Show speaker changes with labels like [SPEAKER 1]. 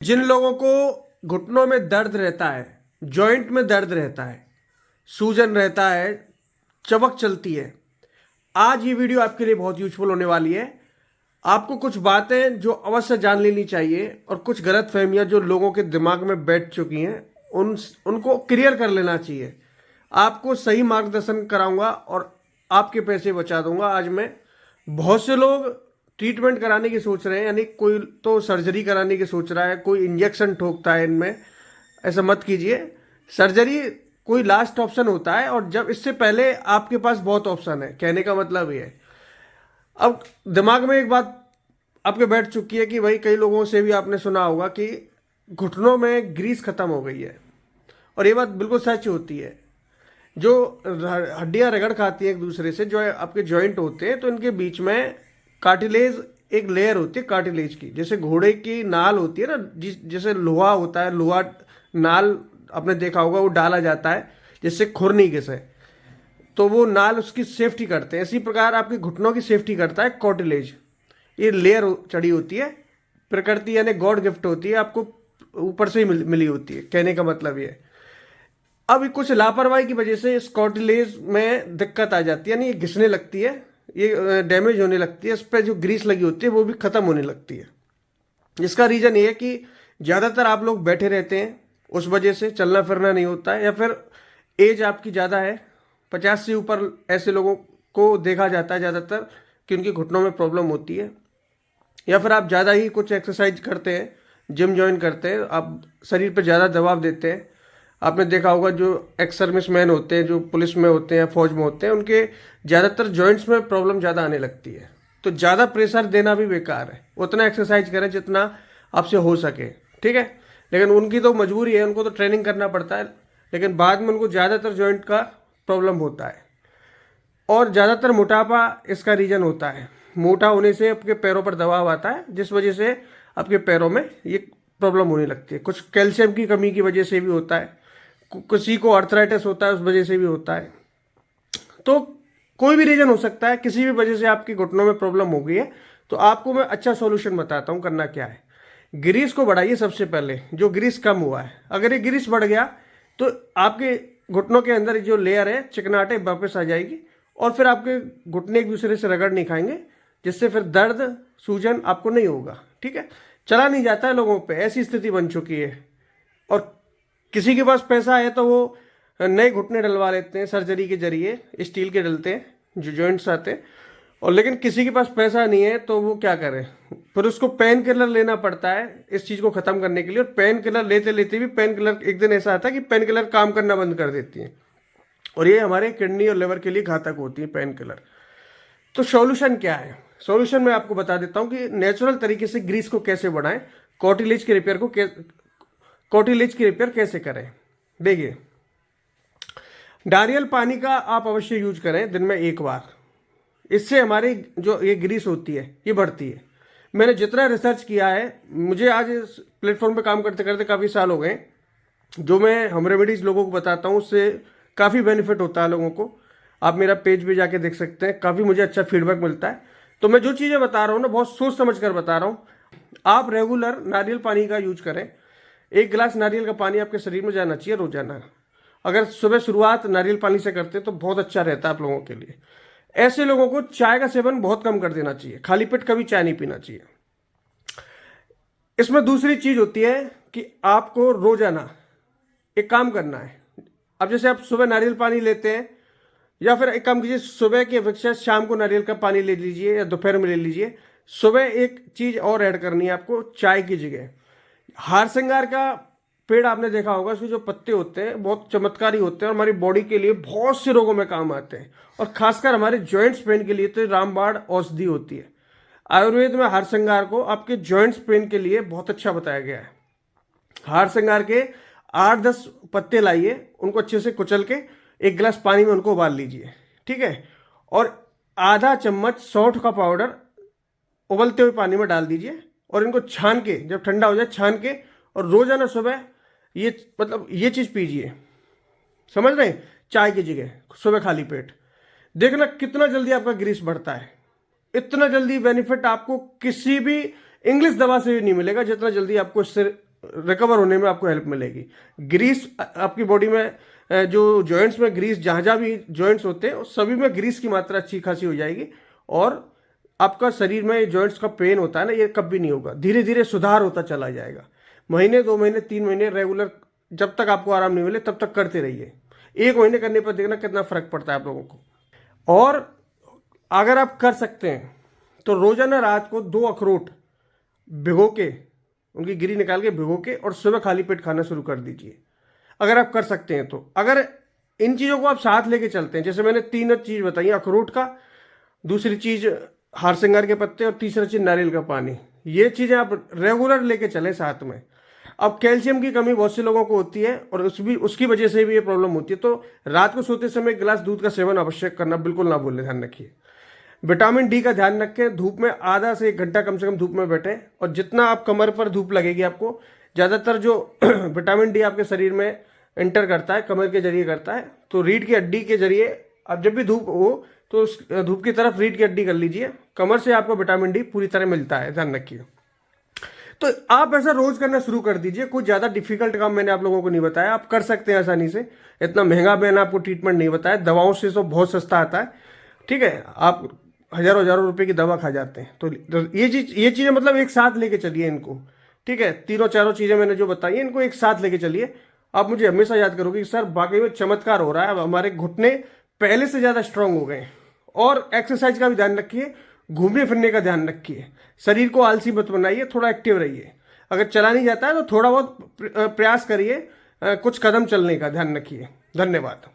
[SPEAKER 1] जिन लोगों को घुटनों में दर्द रहता है, जॉइंट में दर्द रहता है, सूजन रहता है, चवक चलती है, आज ये वीडियो आपके लिए बहुत यूजफुल होने वाली है। आपको कुछ बातें जो अवश्य जान लेनी चाहिए और कुछ गलतफहमियां जो लोगों के दिमाग में बैठ चुकी हैं उनको क्लियर कर लेना चाहिए। आपको सही मार्गदर्शन कराऊंगा और आपके पैसे बचा दूंगा। आज मैं बहुत से लोग ट्रीटमेंट कराने की सोच रहे हैं, यानी कोई तो सर्जरी कराने की सोच रहा है, कोई इंजेक्शन ठोकता है इनमें। ऐसा मत कीजिए। सर्जरी कोई लास्ट ऑप्शन होता है और जब इससे पहले आपके पास बहुत ऑप्शन है। कहने का मतलब ये है, अब दिमाग में एक बात आपके बैठ चुकी है कि भाई कई लोगों से भी आपने सुना होगा कि घुटनों में ग्रीस खत्म हो गई है, और ये बात बिल्कुल सच होती है। जो हड्डियां रगड़ खाती हैं एक दूसरे से, जो आपके जॉइंट होते हैं, तो इनके बीच में कार्टिलेज एक लेयर होती है कार्टिलेज की। जैसे घोड़े की नाल होती है ना, जैसे लोहा होता है, लोहा नाल आपने देखा होगा, वो डाला जाता है जिससे खुर नहीं घिसे, तो वो नाल उसकी सेफ्टी करते हैं। इसी प्रकार आपके घुटनों की सेफ्टी करता है कार्टिलेज। ये लेयर चढ़ी होती है, प्रकृति यानी गॉड गिफ्ट होती है, आपको ऊपर से ही मिली होती है। कहने का मतलब ये है, अब कुछ लापरवाही की वजह से इस कार्टिलेज में दिक्कत आ जाती है, यानी ये घिसने लगती है, ये डैमेज होने लगती है, इस पर जो ग्रीस लगी होती है वो भी खत्म होने लगती है। इसका रीजन ये है कि ज़्यादातर आप लोग बैठे रहते हैं, उस वजह से चलना फिरना नहीं होता है, या फिर एज आपकी ज़्यादा है, 50 से ऊपर ऐसे लोगों को देखा जाता है ज़्यादातर कि उनकी घुटनों में प्रॉब्लम होती है। या फिर आप ज़्यादा ही कुछ एक्सरसाइज करते हैं, जिम ज्वाइन करते हैं, आप शरीर पर ज़्यादा दबाव देते हैं। आपने देखा होगा जो एक्स सर्विस मैन होते हैं, जो पुलिस में होते हैं, फौज में होते हैं, उनके ज़्यादातर जॉइंट्स में प्रॉब्लम ज़्यादा आने लगती है। तो ज़्यादा प्रेशर देना भी बेकार है। उतना एक्सरसाइज करें जितना आपसे हो सके, ठीक है। लेकिन उनकी तो मजबूरी है, उनको तो ट्रेनिंग करना पड़ता है, लेकिन बाद में उनको ज़्यादातर जॉइंट का प्रॉब्लम होता है। और ज़्यादातर मोटापा इसका रीज़न होता है। मोटा होने से आपके पैरों पर दबाव आता है, जिस वजह से आपके पैरों में ये प्रॉब्लम होने लगती है। कुछ कैल्शियम की कमी की वजह से भी होता है, किसी को आर्थराइटिस होता है उस वजह से भी होता है। तो कोई भी रीजन हो सकता है, किसी भी वजह से आपकी घुटनों में प्रॉब्लम हो गई है। तो आपको मैं अच्छा सॉल्यूशन बताता हूँ, करना क्या है। ग्रीस को बढ़ाइए सबसे पहले। जो ग्रीस कम हुआ है, अगर ये ग्रीस बढ़ गया तो आपके घुटनों के अंदर जो लेयर है चिकनाहट वापस आ जाएगी, और फिर आपके घुटने एक दूसरे से रगड़ नहीं खाएंगे, जिससे फिर दर्द सूजन आपको नहीं होगा, ठीक है। चला नहीं जाता है लोगों पे, ऐसी स्थिति बन चुकी है। और किसी के पास पैसा है तो वो नए घुटने डलवा लेते हैं सर्जरी के जरिए, स्टील के डलते हैं जो जॉइंट्स आते हैं। और लेकिन किसी के पास पैसा नहीं है तो वो क्या करे, फिर उसको पेन किलर लेना पड़ता है इस चीज़ को ख़त्म करने के लिए। और पेन किलर लेते लेते भी पेन किलर एक दिन ऐसा आता है कि पेन किलर काम करना बंद कर देती हैं, और ये हमारे किडनी और लिवर के लिए घातक होती है पेन किलर। तो सॉल्यूशन क्या है? सॉल्यूशन मैं आपको बता देता हूँ कि नेचुरल तरीके से ग्रीस को कैसे बढ़ाएं, कार्टिलेज के रिपेयर को कार्टिलेज की रिपेयर कैसे करें। देखिए, नारियल पानी का आप अवश्य यूज करें दिन में एक बार। इससे हमारी जो ये ग्रीस होती है ये बढ़ती है। मैंने जितना रिसर्च किया है, मुझे आज इस प्लेटफॉर्म पे काम करते करते काफ़ी साल हो गए, जो मैं होम रेमेडीज लोगों को बताता हूँ उससे काफ़ी बेनिफिट होता है लोगों को। आप मेरा पेज पे जाके देख सकते हैं, काफ़ी मुझे अच्छा फीडबैक मिलता है। तो मैं जो चीज़ें बता रहा हूँ ना, बहुत सोच समझ कर बता रहा हूँ। आप रेगुलर नारियल पानी का यूज करें। 1 गिलास नारियल का पानी आपके शरीर में जाना चाहिए रोजाना। अगर सुबह शुरुआत नारियल पानी से करते हैं तो बहुत अच्छा रहता है आप लोगों के लिए। ऐसे लोगों को चाय का सेवन बहुत कम कर देना चाहिए, खाली पेट कभी चाय नहीं पीना चाहिए। इसमें दूसरी चीज होती है कि आपको रोजाना एक काम करना है। अब जैसे आप सुबह नारियल पानी लेते हैं, या फिर एक काम कीजिए, सुबह की अपेक्षा शाम को नारियल का पानी ले लीजिए या दोपहर में ले लीजिए। सुबह एक चीज और ऐड करनी है आपको चाय की जगह। हार श्रृंगार का पेड़ आपने देखा होगा, उसके जो पत्ते होते हैं बहुत चमत्कारी होते हैं और हमारी बॉडी के लिए बहुत से रोगों में काम आते हैं, और खासकर हमारे जॉइंट्स पेन के लिए तो रामबाण औषधि होती है। आयुर्वेद में हार श्रृंगार को आपके जॉइंट्स पेन के लिए बहुत अच्छा बताया गया है। हार श्रृंगार के 8-10 पत्ते लाइए, उनको अच्छे से कुचल के 1 गिलास पानी में उनको उबाल लीजिए, ठीक है। और आधा चम्मच सौंठ का पाउडर उबलते हुए पानी में डाल दीजिए, और इनको छान के, जब ठंडा हो जाए छान के, और रोजाना सुबह ये ये चीज पीजिए। समझ रहे हैं? चाय की जगह सुबह खाली पेट। देखना कितना जल्दी आपका ग्रीस बढ़ता है। इतना जल्दी बेनिफिट आपको किसी भी इंग्लिश दवा से भी नहीं मिलेगा जितना जल्दी आपको इससे रिकवर होने में आपको हेल्प मिलेगी। ग्रीस आपकी बॉडी में जो जॉइंट्स में ग्रीस, जहाँ जहाँ भी जॉइंट्स होते हैं उस सभी में ग्रीस की मात्रा अच्छी खासी हो जाएगी और आपका शरीर में जॉइंट्स का पेन होता है ना, ये कभी नहीं होगा। धीरे धीरे सुधार होता चला जाएगा। महीने, 2 महीने, 3 महीने रेगुलर, जब तक आपको आराम नहीं मिले तब तक करते रहिए। 1 महीने करने पर देखना कितना फर्क पड़ता है आप लोगों को। और अगर आप कर सकते हैं तो रोजाना रात को 2 अखरोट भिगो के, उनकी गिरी निकाल के भिगो के और सुबह खाली पेट खाना शुरू कर दीजिए, अगर आप कर सकते हैं तो। अगर इन चीज़ों को आप साथ लेके चलते हैं, जैसे मैंने 3 चीज़ बताई, अखरोट का, दूसरी चीज़ हारसिंगार के पत्ते और तीसरा चीज़ नारियल का पानी, ये चीज़ें आप रेगुलर लेके चलें साथ में। अब कैल्शियम की कमी बहुत से लोगों को होती है और उसकी वजह से भी ये प्रॉब्लम होती है, तो रात को सोते समय 1 गिलास दूध का सेवन आवश्यक करना बिल्कुल ना भूलें, ध्यान रखिए। विटामिन डी का ध्यान रखें, धूप में आधा से 1 घंटा कम से कम धूप में बैठें, और जितना आप कमर पर धूप लगेगी आपको, ज़्यादातर जो विटामिन डी आपके शरीर में एंटर करता है कमर के जरिए करता है, तो रीढ़ की हड्डी के जरिए आप जब भी धूप हो तो उस धूप की तरफ रीढ़ की हड्डी कर लीजिए, कमर से आपको विटामिन डी पूरी तरह मिलता है, ध्यान रखिए। तो आप ऐसा रोज करना शुरू कर दीजिए। कोई ज़्यादा डिफिकल्ट काम मैंने आप लोगों को नहीं बताया, आप कर सकते हैं आसानी से। इतना महंगा मैंने आपको ट्रीटमेंट नहीं बताया, दवाओं से तो बहुत सस्ता आता है, ठीक है। आप हजारों हजारों रुपए की दवा खा जाते हैं, तो ये चीज़ें मतलब एक साथ लेके चलिए इनको, ठीक है। 3-4 चीज़ें मैंने जो बताई है इनको एक साथ लेके चलिए। आप मुझे हमेशा याद करोगे कि सर वाकई में चमत्कार हो रहा है, अब हमारे घुटने पहले से ज़्यादा स्ट्रांग हो गए। और एक्सरसाइज का भी ध्यान रखिए, घूमने फिरने का ध्यान रखिए, शरीर को आलसी मत बनाइए, थोड़ा एक्टिव रहिए। अगर चला नहीं जाता है तो थोड़ा बहुत प्रयास करिए, कुछ कदम चलने का ध्यान रखिए। धन्यवाद।